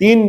3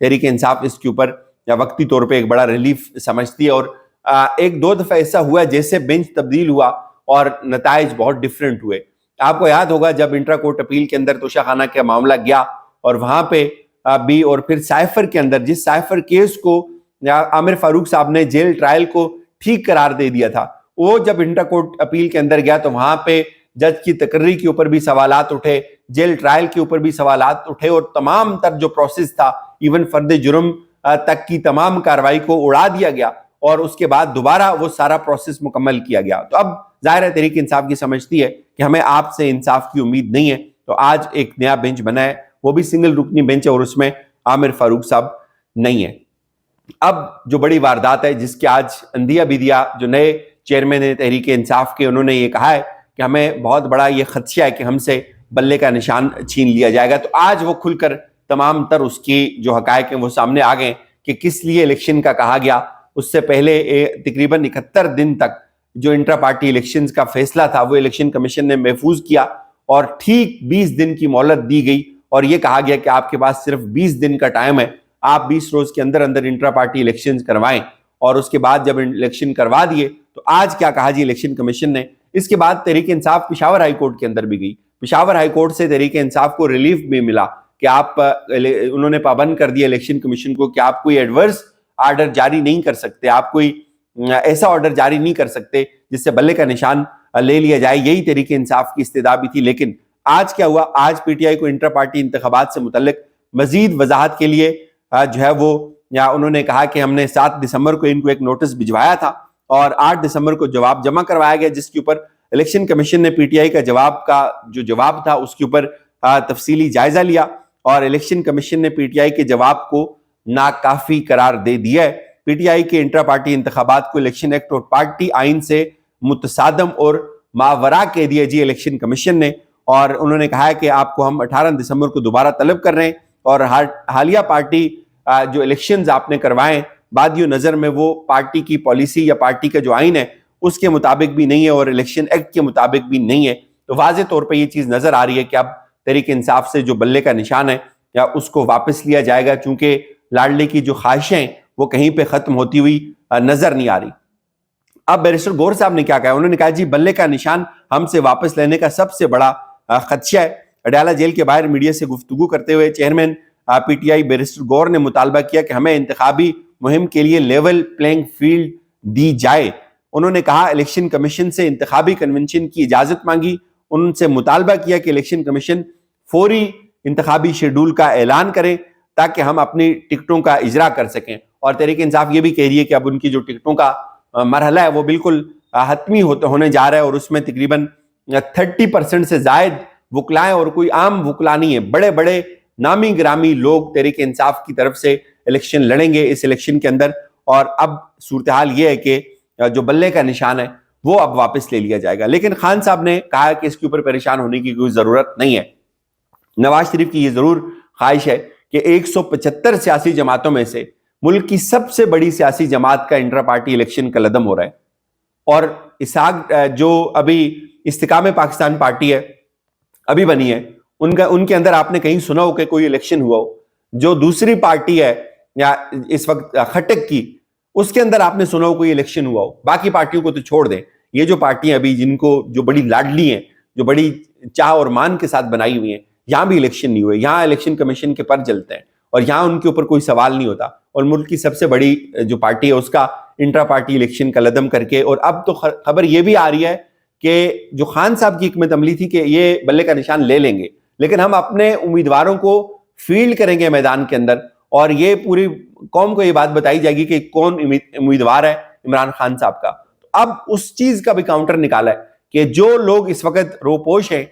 تحریک انصاف اس کے اوپر وقتی طور پہ ایک بڑا ریلیف سمجھتی ہے, اور ایک دو دفعہ ایسا ہوا جیسے بینچ تبدیل ہوا اور نتائج بہت ڈیفرنٹ ہوئے. آپ کو یاد ہوگا جب انٹرا کورٹ اپیل کے اندر توشہ خانہ کا معاملہ گیا اور وہاں پہ بھی, اور پھر سائفر کے اندر جس سائفر کیس کو عامر فاروق صاحب نے جیل ٹرائل کو ٹھیک قرار دے دیا تھا, وہ جب انٹرا کورٹ اپیل کے اندر گیا تو وہاں پہ جج کی تقرری کے اوپر بھی سوالات اٹھے, جیل ٹرائل کے اوپر بھی سوالات اٹھے, اور تمام تر جو پروسیس تھا ایون فرد جرم تک کی تمام کارروائی کو اڑا دیا گیا, اور اس کے بعد دوبارہ وہ سارا پروسیس مکمل کیا گیا. تو اب ظاہر ہے تحریک انصاف کی سمجھتی ہے کہ ہمیں آپ سے انصاف کی امید نہیں ہے, تو آج ایک نیا بینچ بنا ہے, وہ بھی سنگل رکنی بینچ ہے, اور اس میں عامر فاروق صاحب نہیں ہے. اب جو بڑی واردات ہے جس کے آج اندیا بیدیا جو نئے چیئرمین ہیں تحریک انصاف کے, انہوں نے یہ کہا ہے کہ ہمیں بہت بڑا یہ خدشہ ہے کہ ہم سے بلے کا نشان چھین لیا جائے گا. تو آج وہ کھل کر تمام تر اس کی جو حقائق ہیں وہ سامنے آ گئے کہ کس لیے الیکشن کا کہا گیا. اس سے پہلے تقریباً 71 دن تک جو انٹرا پارٹی الیکشنز کا فیصلہ تھا وہ الیکشن کمیشن نے محفوظ کیا, اور ٹھیک 20 دن کی مہلت دی گئی, اور یہ کہا گیا کہ آپ کے پاس صرف 20 دن کا ٹائم ہے, آپ 20 روز کے اندر اندر انٹرا پارٹی الیکشنز کروائیں. اور اس کے بعد جب الیکشن کروا دیے تو آج کیا کہا جی الیکشن کمیشن نے. اس کے بعد تحریک انصاف پشاور ہائی کورٹ کے اندر بھی گئی. پشاور ہائی کورٹ سے تحریک انصاف کو ریلیف بھی ملا کہ آپ انہوں نے پابند کر دیا الیکشن کمیشن کو کہ آپ کوئی ایڈورس آرڈر جاری نہیں کر سکتے, آپ کوئی ایسا آرڈر جاری نہیں کر سکتے جس سے بلے کا نشان لے لیا جائے. یہی تحریک انصاف کی استدعا بھی تھی. لیکن آج کیا ہوا, آج پی ٹی آئی کو انٹر پارٹی انتخابات سے متعلق مزید وضاحت کے لیے جو ہے وہ انہوں نے کہا کہ ہم نے 7 دسمبر کو ان کو ایک نوٹس بھجوایا تھا, اور 8 دسمبر کو جواب جمع کروایا گیا, جس کے اوپر الیکشن کمیشن نے پی ٹی آئی کا جو جواب تھا اس کے اوپر تفصیلی جائزہ لیا, اور الیکشن کمیشن نے پی ٹی آئی کے جواب کو ناکافی قرار دے دیا ہے. پی ٹی آئی کے انٹرا پارٹی انتخابات کو الیکشن ایکٹ اور پارٹی آئین سے متصادم اور ماورا کہہ دیا جی الیکشن کمیشن نے, اور انہوں نے کہا ہے کہ آپ کو ہم 18 دسمبر کو دوبارہ طلب کر رہے ہیں, اور حالیہ پارٹی جو الیکشنز آپ نے کروائیں بادی نظر میں وہ پارٹی کی پالیسی یا پارٹی کا جو آئین ہے اس کے مطابق بھی نہیں ہے, اور الیکشن ایکٹ کے مطابق بھی نہیں ہے. تو واضح طور پہ یہ چیز نظر آ رہی ہے کہ اب تحریک انصاف سے جو بلے کا نشان ہے یا اس کو واپس لیا جائے گا, چونکہ لاڈلے کی جو خواہشیں وہ کہیں پہ ختم ہوتی ہوئی نظر نہیں آ رہی. اب بیرسٹر گور صاحب نے کیا کہا, انہوں نے کہا جی بلے کا نشان ہم سے واپس لینے کا سب سے بڑا خدشہ ہے. اڈیالہ جیل کے باہر میڈیا سے گفتگو کرتے ہوئے chairman P T I barrister گور نے مطالبہ کیا کہ ہمیں انتخابی مہم کے لیے لیول پلینگ فیلڈ دی جائے. انہوں نے کہا الیکشن کمیشن سے انتخابی کنونشن کی اجازت مانگی, ان سے مطالبہ کیا کہ الیکشن کمیشن فوری انتخابی شیڈول کا اعلان کرے تاکہ ہم اپنی ٹکٹوں کا اجرا کر سکیں. اور تحریک انصاف یہ بھی کہہ رہی ہے کہ اب ان کی جو ٹکٹوں کا مرحلہ ہے وہ بالکل حتمی ہونے جا رہا ہے, اور اس میں تقریباً 30% سے زائد وکلائیں, اور کوئی عام وکلا نہیں ہے, بڑے بڑے نامی گرامی لوگ تحریک انصاف کی طرف سے الیکشن لڑیں گے اس الیکشن کے اندر. اور اب صورتحال یہ ہے کہ جو بلے کا نشان ہے وہ اب واپس لے لیا جائے گا. لیکن خان صاحب نے کہا کہ اس کے اوپر پریشان ہونے کی کوئی ضرورت نہیں ہے. نواز شریف کی یہ ضرور خواہش ہے کہ 175 سیاسی جماعتوں میں سے ملک کی سب سے بڑی سیاسی جماعت کا انٹرا پارٹی الیکشن کا لدم ہو رہا ہے, اور اسحاق جو ابھی استحکام پاکستان پارٹی ہے ابھی بنی ہے, ان کے اندر آپ نے کہیں سنا ہو کہ کوئی الیکشن ہوا ہو. جو دوسری پارٹی ہے یا اس وقت خٹک کی, اس کے اندر آپ نے سنا ہو کوئی الیکشن ہوا ہو. باقی پارٹیوں کو تو چھوڑ دیں, یہ جو پارٹیاں ابھی جن کو جو بڑی لاڈلی ہیں, جو بڑی چاہ اور مان کے ساتھ بنائی ہوئی ہیں, یہاں بھی الیکشن نہیں ہوئے. یہاں الیکشن کمیشن کے پر جلتے ہیں, اور یہاں ان کے اوپر کوئی سوال نہیں ہوتا, اور ملک کی سب سے بڑی جو پارٹی ہے اس کا انٹرا پارٹی الیکشن کا لدم کر کے. اور اب تو خبر یہ بھی آ رہی ہے کہ جو خان صاحب کی حکمت عملی تھی کہ یہ بلے کا نشان لے لیں گے, لیکن ہم اپنے امیدواروں کو فیلڈ کریں گے میدان کے اندر, اور یہ پوری قوم کو یہ بات بتائی جائے گی کہ کون امیدوار ہے عمران خان صاحب کا. اب اس چیز کا بھی کاؤنٹر نکالا ہے کہ جو لوگ اس وقت روپوش ہیں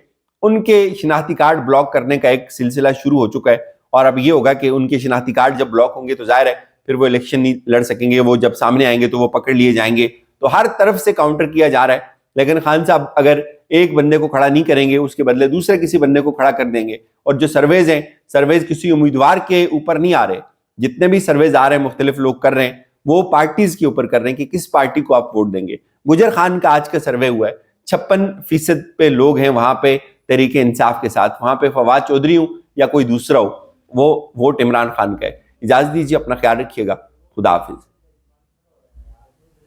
ان کے شناختی کارڈ بلاک کرنے کا ایک سلسلہ شروع ہو چکا ہے, اور اب یہ ہوگا کہ ان کے شناختی کارڈ جب بلاک ہوں گے تو ظاہر ہے پھر وہ الیکشن نہیں لڑ سکیں گے, وہ جب سامنے آئیں گے تو وہ پکڑ لیے جائیں گے. تو ہر طرف سے کاؤنٹر کیا جا رہا ہے, لیکن خان صاحب اگر ایک بندے کو کھڑا نہیں کریں گے اس کے بدلے دوسرے کسی بندے کو کھڑا کر دیں گے. اور جو سرویز ہیں, سرویز کسی امیدوار کے اوپر نہیں آ رہے, جتنے بھی سرویز آ رہے ہیں مختلف لوگ کر رہے ہیں وہ پارٹیز کے اوپر کر رہے ہیں کہ کس پارٹی کو آپ ووٹ دیں گے. گجر خان کا آج کا سروے ہوا ہے, 56% پہ لوگ ہیں وہاں پہ تحریک انصاف کے ساتھ, وہاں پہ فواد چودھری ہوں یا کوئی دوسرا ہو, وہ ووٹ عمران خان کا ہے. اجازت دیجیے, اپنا خیال رکھیے گا. خدا حافظ.